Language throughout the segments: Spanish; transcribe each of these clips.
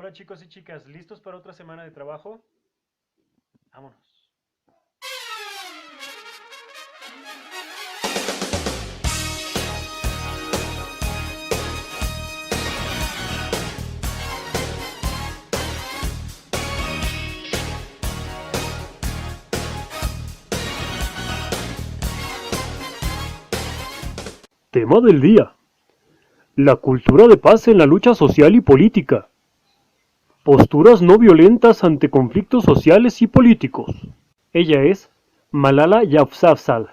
Hola chicos y chicas, ¿listos para otra semana de trabajo? Vámonos. Tema del día: la cultura de paz en la lucha social y política. Posturas no violentas ante conflictos sociales y políticos. Ella es Malala Yousafzai.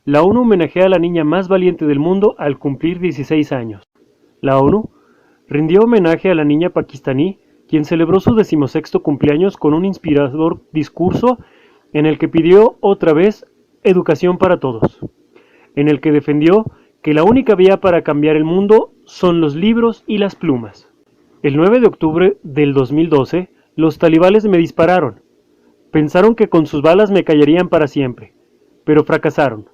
La ONU homenajea a la niña más valiente del mundo al cumplir 16 años. La ONU rindió homenaje a la niña pakistaní, quien celebró su 16º cumpleaños con un inspirador discurso en el que pidió otra vez educación para todos, en el que defendió que la única vía para cambiar el mundo son los libros y las plumas. El 9 de octubre del 2012, los talibanes me dispararon. Pensaron que con sus balas me callarían para siempre, pero fracasaron,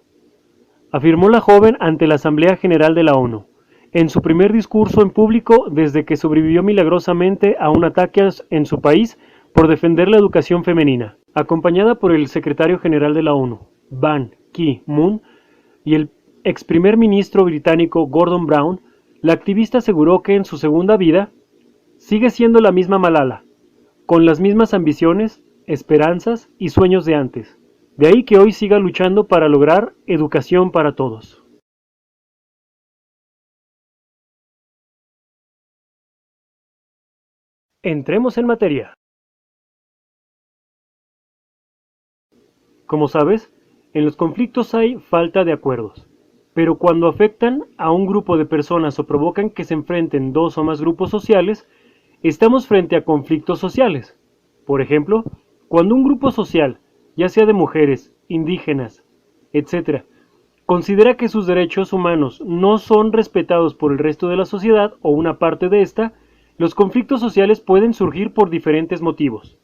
afirmó la joven ante la Asamblea General de la ONU, en su primer discurso en público desde que sobrevivió milagrosamente a un ataque en su país por defender la educación femenina. Acompañada por el secretario general de la ONU, Ban Ki-moon, y el ex primer ministro británico Gordon Brown, la activista aseguró que en su segunda vida sigue siendo la misma Malala, con las mismas ambiciones, esperanzas y sueños de antes. De ahí que hoy siga luchando para lograr educación para todos. Entremos en materia. Como sabes, en los conflictos hay falta de acuerdos, pero cuando afectan a un grupo de personas o provocan que se enfrenten dos o más grupos sociales, estamos frente a conflictos sociales. Por ejemplo, cuando un grupo social, ya sea de mujeres, indígenas, etc., considera que sus derechos humanos no son respetados por el resto de la sociedad o una parte de esta, los conflictos sociales pueden surgir por diferentes motivos.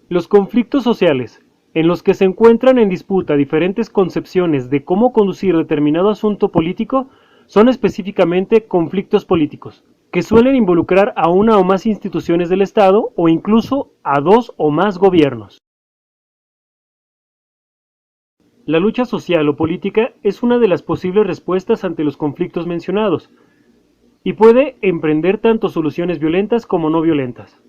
Los conflictos sociales, en los que se encuentran en disputa diferentes concepciones de cómo conducir determinado asunto político, son específicamente conflictos políticos, que suelen involucrar a una o más instituciones del Estado o incluso a dos o más gobiernos. La lucha social o política es una de las posibles respuestas ante los conflictos mencionados, y puede emprender tanto soluciones violentas como no violentas.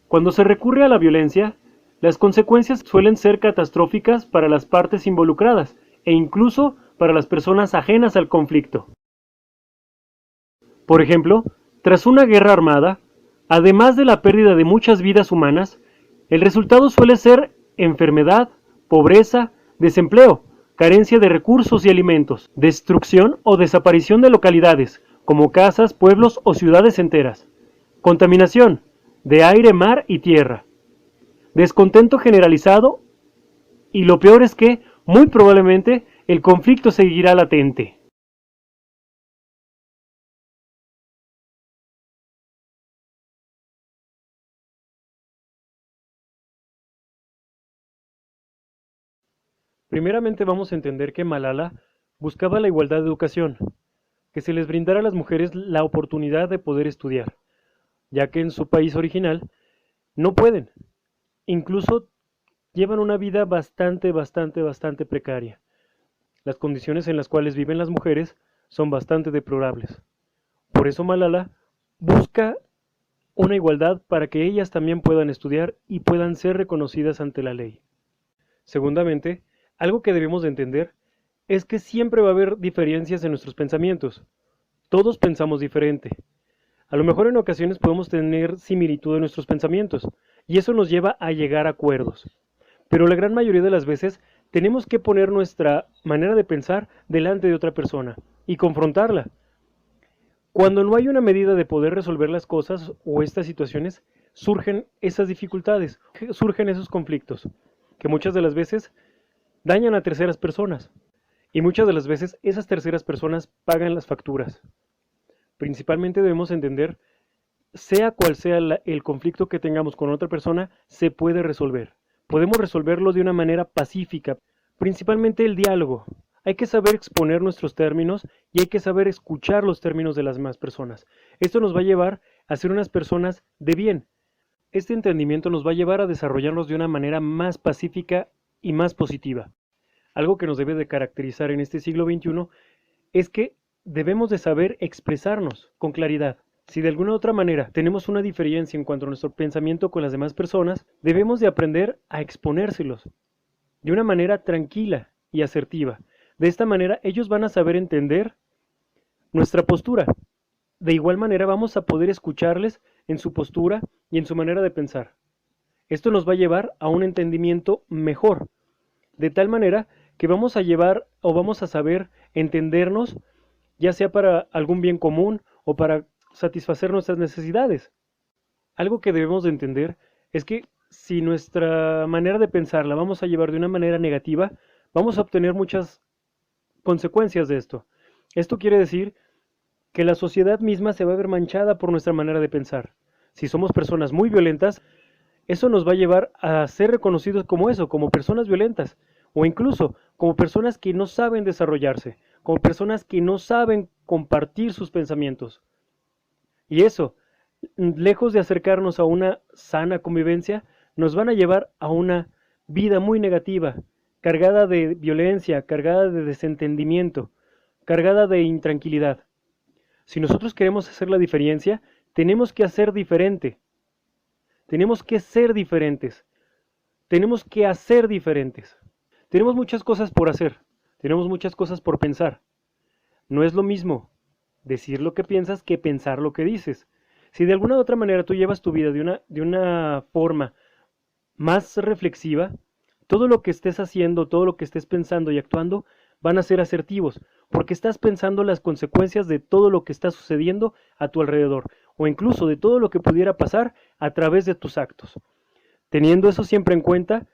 Cuando se recurre a la violencia, las consecuencias suelen ser catastróficas para las partes involucradas e incluso para las personas ajenas al conflicto. Por ejemplo, tras una guerra armada, además de la pérdida de muchas vidas humanas, el resultado suele ser enfermedad, pobreza, desempleo, carencia de recursos y alimentos, destrucción o desaparición de localidades, como casas, pueblos o ciudades enteras, contaminación de aire, mar y tierra, descontento generalizado y lo peor es que, muy probablemente, el conflicto seguirá latente. Primeramente vamos a entender que Malala buscaba la igualdad de educación, que se les brindara a las mujeres la oportunidad de poder estudiar, ya que en su país original no pueden, incluso llevan una vida bastante precaria. Las condiciones en las cuales viven las mujeres son bastante deplorables. Por eso Malala busca una igualdad para que ellas también puedan estudiar y puedan ser reconocidas ante la ley. Segundamente, algo que debemos de entender es que siempre va a haber diferencias en nuestros pensamientos. Todos pensamos diferente. A lo mejor en ocasiones podemos tener similitud en nuestros pensamientos y eso nos lleva a llegar a acuerdos. Pero la gran mayoría de las veces tenemos que poner nuestra manera de pensar delante de otra persona y confrontarla. Cuando no hay una medida de poder resolver las cosas o estas situaciones, surgen esas dificultades, surgen esos conflictos, que muchas de las veces dañan a terceras personas. Y muchas de las veces esas terceras personas pagan las facturas. Principalmente debemos entender, sea cual sea el conflicto que tengamos con otra persona, se puede resolver. Podemos resolverlo de una manera pacífica, principalmente el diálogo. Hay que saber exponer nuestros términos y hay que saber escuchar los términos de las demás personas. Esto nos va a llevar a ser unas personas de bien. Este entendimiento nos va a llevar a desarrollarnos de una manera más pacífica y más positiva. Algo que nos debe de caracterizar en este siglo XXI es que debemos de saber expresarnos con claridad. Si de alguna otra manera tenemos una diferencia en cuanto a nuestro pensamiento con las demás personas, debemos de aprender a exponérselos de una manera tranquila y asertiva. De esta manera ellos van a saber entender nuestra postura. De igual manera vamos a poder escucharles en su postura y en su manera de pensar. Esto nos va a llevar a un entendimiento mejor, de tal manera que vamos a llevar o vamos a saber entendernos, ya sea para algún bien común o para satisfacer nuestras necesidades. Algo que debemos de entender es que si nuestra manera de pensar la vamos a llevar de una manera negativa, vamos a obtener muchas consecuencias de esto. Esto quiere decir que la sociedad misma se va a ver manchada por nuestra manera de pensar. Si somos personas muy violentas, eso nos va a llevar a ser reconocidos como eso, como personas violentas, o incluso como personas que no saben desarrollarse, como personas que no saben compartir sus pensamientos. Y eso, lejos de acercarnos a una sana convivencia, nos van a llevar a una vida muy negativa, cargada de violencia, cargada de desentendimiento, cargada de intranquilidad. Si nosotros queremos hacer la diferencia, tenemos que hacer diferente. Tenemos que ser diferentes. Tenemos que hacer diferentes. Tenemos muchas cosas por hacer. Tenemos muchas cosas por pensar. No es lo mismo decir lo que piensas que pensar lo que dices. Si de alguna u otra manera tú llevas tu vida de una forma más reflexiva, todo lo que estés haciendo, todo lo que estés pensando y actuando van a ser asertivos, porque estás pensando las consecuencias de todo lo que está sucediendo a tu alrededor, o incluso de todo lo que pudiera pasar a través de tus actos. Teniendo eso siempre en cuenta,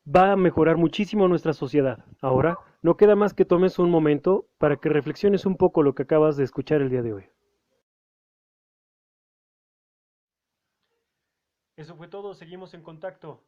va a mejorar muchísimo nuestra sociedad. Ahora, no queda más que tomes un momento para que reflexiones un poco lo que acabas de escuchar el día de hoy. Eso fue todo, seguimos en contacto.